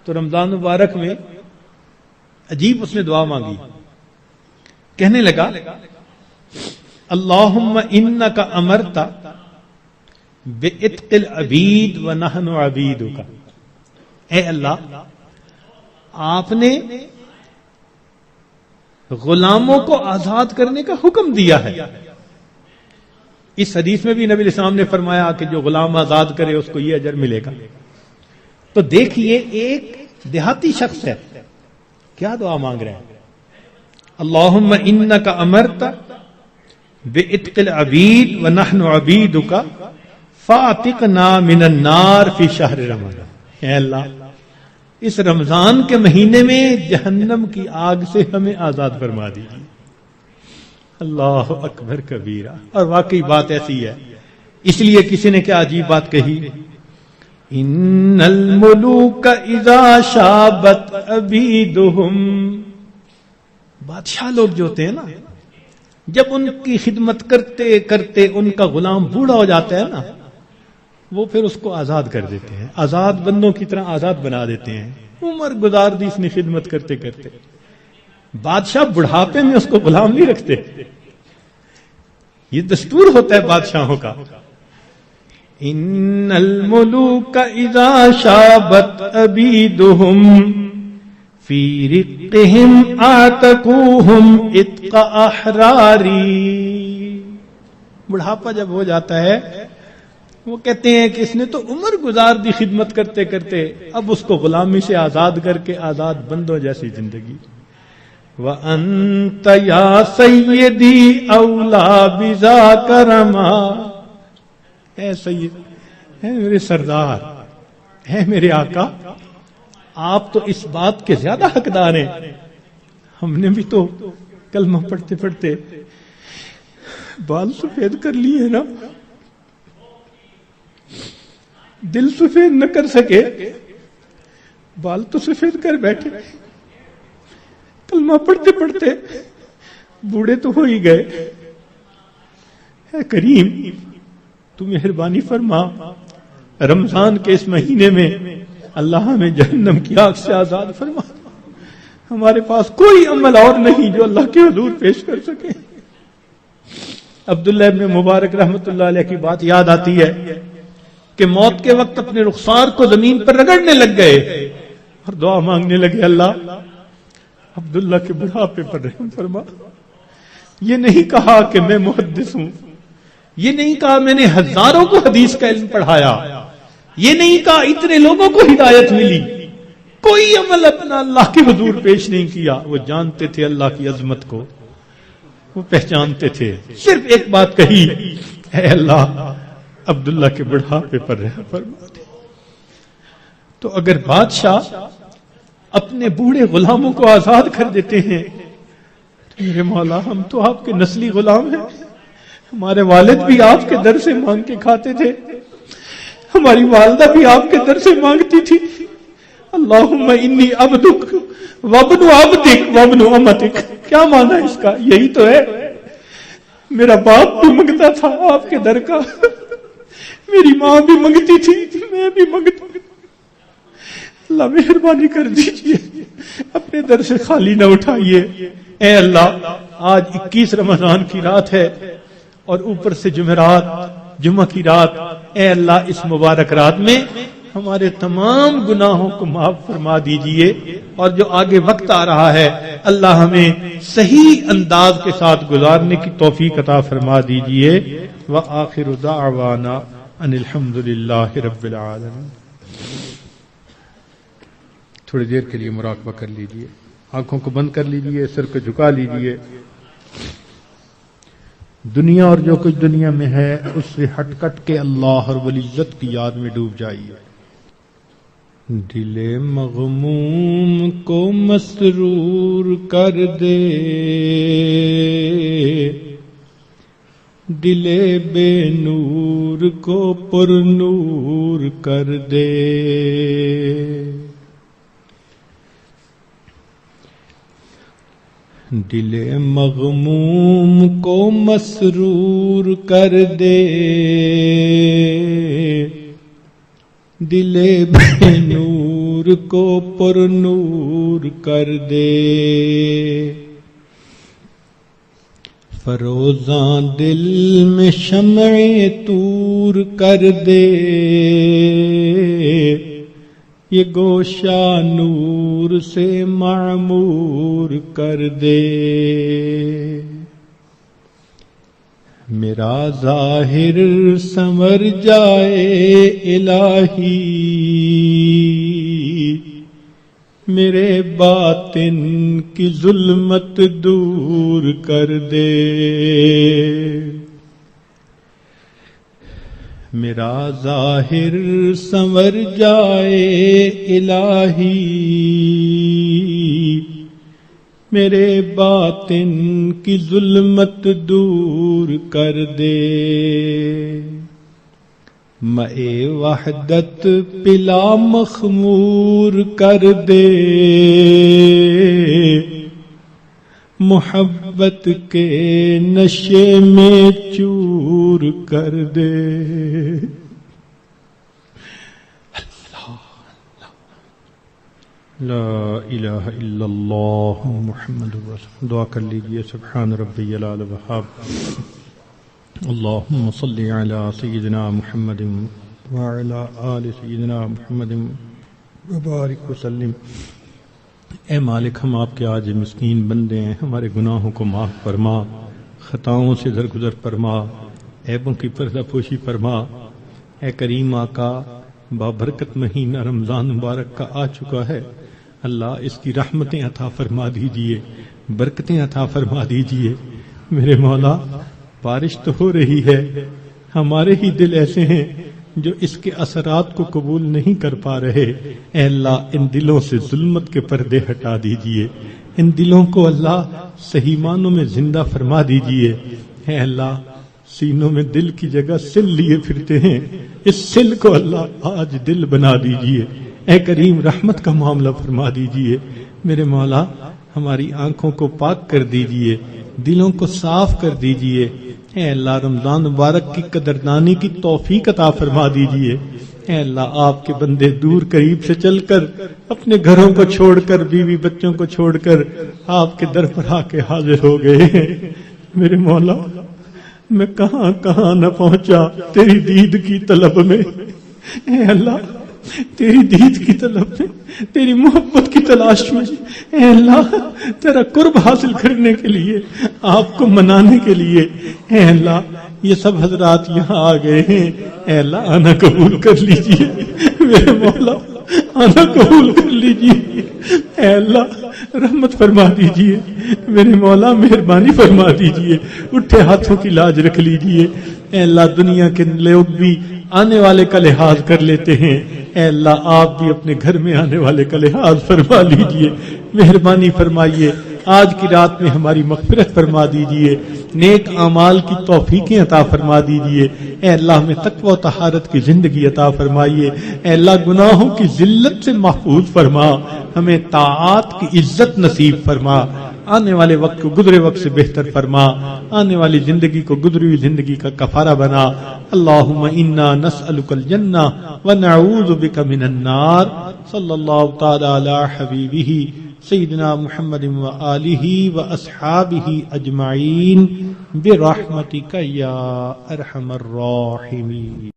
تو رمضان مبارک میں عجیب اس نے دعا مانگی، کہنے لگا اللہم انک امرت بعتق العبید ونحن عبیدک، اے اللہ آپ نے غلاموں کو آزاد کرنے کا حکم دیا ہے۔ اس حدیث میں بھی نبی علیہ السلام نے فرمایا کہ جو غلام آزاد کرے اس کو یہ اجر ملے گا۔ تو دیکھیے ایک دیہاتی شخص ہے، کیا دعا مانگ رہے ہیں؟ اللہم انک امرت بعتق العبید ونحن عبیدک فاعتقنا من النار فی شہر رمضان، اے اللہ اس رمضان کے مہینے میں جہنم کی آگ سے ہمیں آزاد فرما دیجیے۔ اللہ اکبر کبیرہ، اور واقعی بات ایسی ہے۔ اس لیے کسی نے کیا عجیب بات کہی، ان الملوک اذا شابت عبیدہم، بادشاہ لوگ جو ہوتے ہیں نا، جب ان کی خدمت کرتے کرتے ان کا غلام بوڑھا ہو جاتا ہے نا، وہ پھر اس کو آزاد کر دیتے ہیں، آزاد بندوں کی طرح آزاد بنا دیتے ہیں۔ عمر گزار دی اس نے خدمت کرتے کرتے، بادشاہ بڑھاپے میں اس کو غلام نہیں رکھتے، یہ دستور ہوتا ہے بادشاہوں کا۔ ان الملوک اذا شابت عبیدہم فی رقہم اعتقوہم اتق احراری، بڑھاپا جب ہو جاتا ہے وہ کہتے ہیں کہ اس نے تو عمر گزار دی خدمت کرتے کرتے، اب اس کو غلامی سے آزاد کر کے آزاد بندوں جیسی زندگی۔ وَأَنْتَ يَا سَيِّدِي أَوْلَى بِذَاكَ رَمَا، اے سید، اے میرے سردار، اے میرے آقا، آپ تو اس بات کے زیادہ حقدار ہیں۔ ہم نے بھی تو کلمہ پڑھتے پڑھتے بال سفید کر لیے نا، دل سفید نہ کر سکے، بال تو سفید کر بیٹھے، کلمہ پڑھتے پڑھتے بوڑھے تو ہو ہی گئے۔ اے کریم، تو مہربانی فرما، رمضان کے اس مہینے میں اللہ ہمیں جہنم کی آگ سے آزاد فرما۔ ہمارے پاس کوئی عمل اور نہیں جو اللہ کے حضور پیش کر سکے۔ عبداللہ ابن مبارک رحمت اللہ علیہ کی بات یاد آتی ہے کہ موت کے وقت اپنے رخسار کو زمین پر رگڑنے لگ گئے اور دعا مانگنے لگے، اللہ عبداللہ کے بڑھاپے پر رحم فرما۔ یہ نہیں کہا کہ میں محدث ہوں، یہ نہیں کہا میں نے ہزاروں کو حدیث کا علم پڑھایا، یہ نہیں کہا اتنے لوگوں کو ہدایت ملی، کوئی عمل اپنا اللہ کے حضور پیش نہیں کیا۔ وہ جانتے تھے اللہ کی عظمت کو، وہ پہچانتے تھے، صرف ایک بات کہی، اے اللہ عبداللہ کے بڑھاپے پر رحم فرما دے۔ تو اگر بادشاہ اپنے بوڑھے غلاموں کو آزاد کر دیتے ہیں تو میرے مولا ہم تو آپ کے نسلی غلام ہیں، ہمارے والد بھی آپ کے در سے مانگ کے کھاتے تھے، ہماری والدہ بھی آپ کے در سے مانگتی تھی۔ اللہم انی عبدک وابن عبدک وابن امتک، کیا مانا اس کا؟ یہی تو ہے، میرا باپ بھی منگتا تھا آپ کے در کا، میری ماں بھی منگتی تھی، میں بھی منگتا ہوں، اللہ مہربانی کر دیجئے، اپنے در سے خالی نہ اٹھائیے۔ اے اللہ، آج 21 رمضان کی رات ہے اور اوپر سے جمعرات، جمعہ کی رات، اے اللہ اس مبارک رات میں ہمارے تمام گناہوں کو معاف فرما دیجئے، اور جو آگے وقت آ رہا ہے اللہ ہمیں صحیح انداز کے ساتھ گزارنے کی توفیق عطا فرما دیجئے۔ وآخر دعوانا ان الحمد للہ رب العالمین۔ تھوڑی دیر کے لیے مراقبہ کر لیجئے، آنکھوں کو بند کر لیجئے، سر کو جھکا لیجئے، دنیا اور جو کچھ دنیا میں ہے اس سے ہٹ کٹ کے اللہ رب العزت کی یاد میں ڈوب جائیے۔ دل مغموم کو مسرور کر دے، دل بے نور کو پر نور کر دے، دل مغموم کو مسرور کر دے، دل بے نور کو پر نور کر دے، فروزاں دل میں شمع طور کر دے، یہ گوشہ نور سے معمور کر دے، میرا ظاہر سنور جائے الہی، میرے باطن کی ظلمت دور کر دے، میرا ظاہر سنور جائے الہی، میرے باطن کی ظلمت دور کر دے، مَے وحدت پلا مخمور کر دے، محبت کے نشے میں چور کر دے، لا الہ الا اللہ محمد رسول۔ دعا کر لیجئے، سبحان ربی العلی الوہاب، اللہم صلی علی سیدنا محمد وعلی آل سیدنا محمد وبارک وسلم۔ اے مالک، ہم آپ کے آج مسکین بندے ہیں، ہمارے گناہوں کو معاف فرما، خطاؤں سے درگزر فرما، عیبوں کی پردہ پوشی فرما۔ اے کریم آقا، بابرکت مہینہ رمضان مبارک کا آ چکا ہے، اللہ اس کی رحمتیں عطا فرما دیجئے، برکتیں عطا فرما دیجئے۔ میرے مولا، بارش تو ہو رہی ہے، ہمارے ہی دل ایسے ہیں جو اس کے اثرات کو قبول نہیں کر پا رہے۔ اے اللہ، ان دلوں سے ظلمت کے پردے ہٹا دیجئے، ان دلوں کو اللہ صحیح معنوں میں زندہ فرما دیجئے۔ اے اللہ، سینوں میں دل کی جگہ سل لیے پھرتے ہیں، اس سل کو اللہ آج دل بنا دیجئے۔ اے کریم، رحمت کا معاملہ فرما دیجئے۔ میرے مولا، ہماری آنکھوں کو پاک کر دیجئے، دلوں کو صاف کر دیجئے۔ اے اللہ، رمضان مبارک کی قدردانی کی توفیق عطا فرما دیجئے۔ اے اللہ، آپ کے بندے دور قریب سے چل کر، اپنے گھروں کو چھوڑ کر، بیوی بچوں کو چھوڑ کر آپ کے در پر آ کے حاضر ہو گئے ہیں۔ میرے مولا، میں کہاں کہاں نہ پہنچا تیری دید کی طلب میں۔ اے اللہ، تیری دید کی طلب میں، تیری محبت کی تلاش میں، اے اللہ، تیرا قرب حاصل کرنے کے لیے، آپ کو منانے کے لیے، اے اللہ، یہ سب حضرات یہاں آ گئے ہیں۔ اے اللہ، آنا قبول کر لیجئے، میرے مولا، آنا قبول کر لیجئے۔ اے اللہ، رحمت فرما دیجئے، میرے مولا، مہربانی فرما دیجئے، اٹھے ہاتھوں کی لاج رکھ لیجئے۔ اے اللہ، دنیا کے لوگ بھی آنے والے کا لحاظ کر لیتے ہیں، اے اللہ، آپ بھی اپنے گھر میں آنے والے کا لحاظ فرما لیجئے، مہربانی فرمائیے۔ آج کی رات میں ہماری مغفرت فرما دیجئے، نیک اعمال کی توفیقیں عطا فرما دیجئے۔ اے اللہ، ہمیں تقوی و طہارت کی زندگی عطا فرمائیے۔ اے اللہ، گناہوں کی ذلت سے محفوظ فرما، ہمیں طاعات کی عزت نصیب فرما، آنے والے وقت کو گزرے وقت سے بہتر فرما، آنے والی زندگی کو گزری ہوئی زندگی کا کفارہ بنا۔ اللہم انا نسألک الجنہ ونعوذ بک من النار۔ صلی اللہ تعالی علی حبیبہ سیدنا محمد وآلہ واصحابہ اجمعین برحمتک یا ارحم الراحمین۔